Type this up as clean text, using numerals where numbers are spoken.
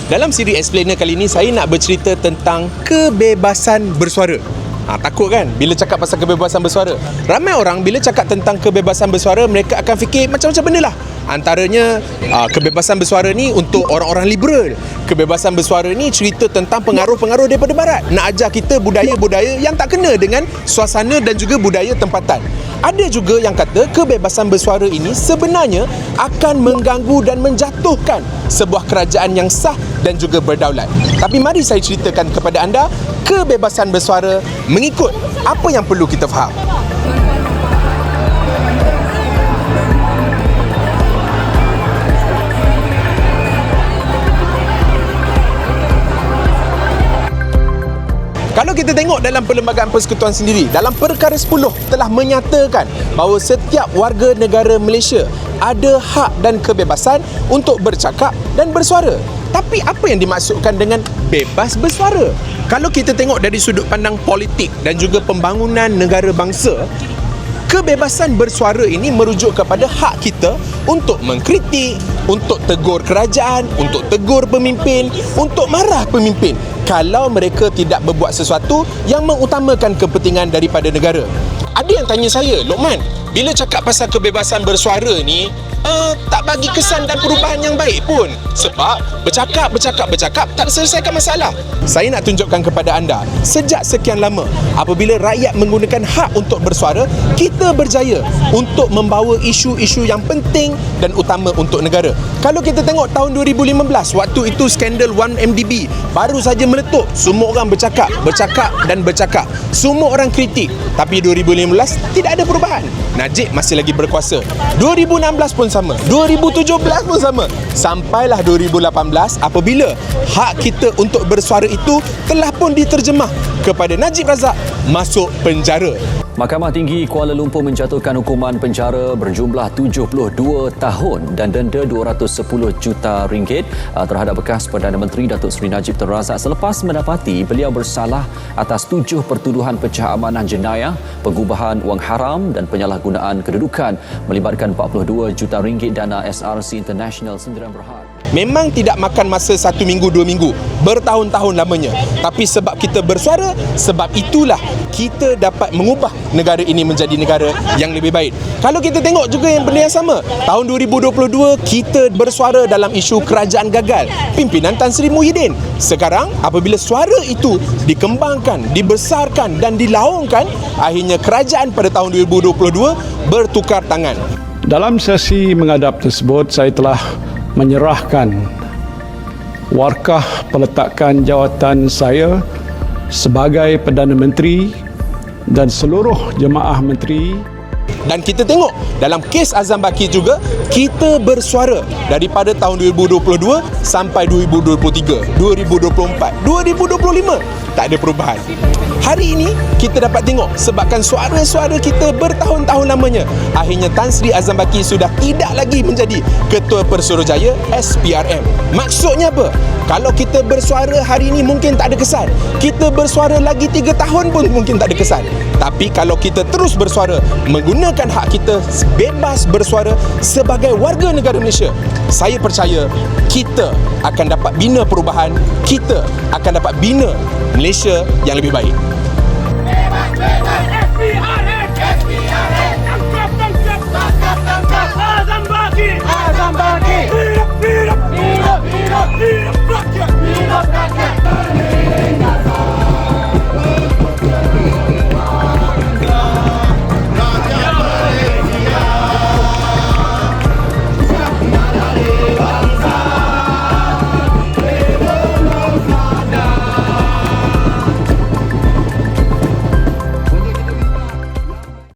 Dalam siri Explainer kali ini, saya nak bercerita tentang kebebasan bersuara. Takut kan bila cakap pasal kebebasan bersuara? Ramai orang bila cakap tentang kebebasan bersuara, mereka akan fikir macam-macam benda lah. Antaranya kebebasan bersuara ni untuk orang-orang liberal. Kebebasan bersuara ni cerita tentang pengaruh-pengaruh daripada barat, nak ajar kita budaya-budaya yang tak kena dengan suasana dan juga budaya tempatan. Ada juga yang kata kebebasan bersuara ini sebenarnya akan mengganggu dan menjatuhkan sebuah kerajaan yang sah dan juga berdaulat. Tapi mari saya ceritakan kepada anda kebebasan bersuara mengikut apa yang perlu kita faham. Kalau kita tengok dalam Perlembagaan Persekutuan sendiri, dalam Perkara 10 telah menyatakan bahawa setiap warga negara Malaysia ada hak dan kebebasan untuk bercakap dan bersuara. Tapi apa yang dimaksudkan dengan bebas bersuara? Kalau kita tengok dari sudut pandang politik dan juga pembangunan negara bangsa, kebebasan bersuara ini merujuk kepada hak kita untuk mengkritik, untuk tegur kerajaan, untuk tegur pemimpin, untuk marah pemimpin kalau mereka tidak berbuat sesuatu yang mengutamakan kepentingan daripada negara. Ada yang tanya saya, Lokman, bila cakap pasal kebebasan bersuara ni tak bagi kesan dan perubahan yang baik pun. Sebab bercakap tak selesaikan masalah. Saya nak tunjukkan kepada anda, sejak sekian lama apabila rakyat menggunakan hak untuk bersuara, kita berjaya untuk membawa isu-isu yang penting dan utama untuk negara. Kalau kita tengok tahun 2015, waktu itu skandal 1MDB baru saja meletup, semua orang bercakap dan bercakap. Semua orang kritik. Tapi 2015 tidak ada perubahan. Najib masih lagi berkuasa. 2016 pun sama, 2017 pun sama, sampailah 2018 apabila hak kita untuk bersuara itu telah pun diterjemah kepada Najib Razak masuk penjara. Mahkamah Tinggi Kuala Lumpur menjatuhkan hukuman penjara berjumlah 72 tahun dan denda RM210 juta terhadap bekas Perdana Menteri Datuk Seri Najib Tun Razak selepas mendapati beliau bersalah atas 7 pertuduhan pecah amanah jenayah, pengubahan wang haram dan penyalahgunaan kedudukan melibatkan RM42 juta dana SRC International Sendirian Berhad. Memang tidak makan masa 1 minggu, 2 minggu, bertahun-tahun lamanya. Tapi sebab kita bersuara, sebab itulah kita dapat mengubah negara ini menjadi negara yang lebih baik. Kalau kita tengok juga yang benda yang sama, tahun 2022 kita bersuara dalam isu kerajaan gagal, pimpinan Tan Sri Muhyiddin. Sekarang apabila suara itu dikembangkan, dibesarkan dan dilaungkan, akhirnya kerajaan pada tahun 2022 bertukar tangan. Dalam sesi menghadap tersebut, saya telah menyerahkan warkah peletakan jawatan saya sebagai Perdana Menteri dan seluruh jemaah menteri. Dan kita tengok dalam kes Azam Baki juga, kita bersuara daripada tahun 2022 sampai 2023, 2024, 2025, tak ada perubahan. Hari ini kita dapat tengok sebabkan suara-suara kita bertahun-tahun lamanya, akhirnya Tan Sri Azam Baki sudah tidak lagi menjadi Ketua Pesuruhjaya SPRM. Maksudnya apa? Kalau kita bersuara hari ini mungkin tak ada kesan. Kita bersuara lagi 3 tahun pun mungkin tak ada kesan. Tapi kalau kita terus bersuara, menggunakan hak kita bebas bersuara sebagai warga negara Malaysia, saya percaya kita akan dapat bina perubahan, kita akan dapat bina Malaysia yang lebih baik.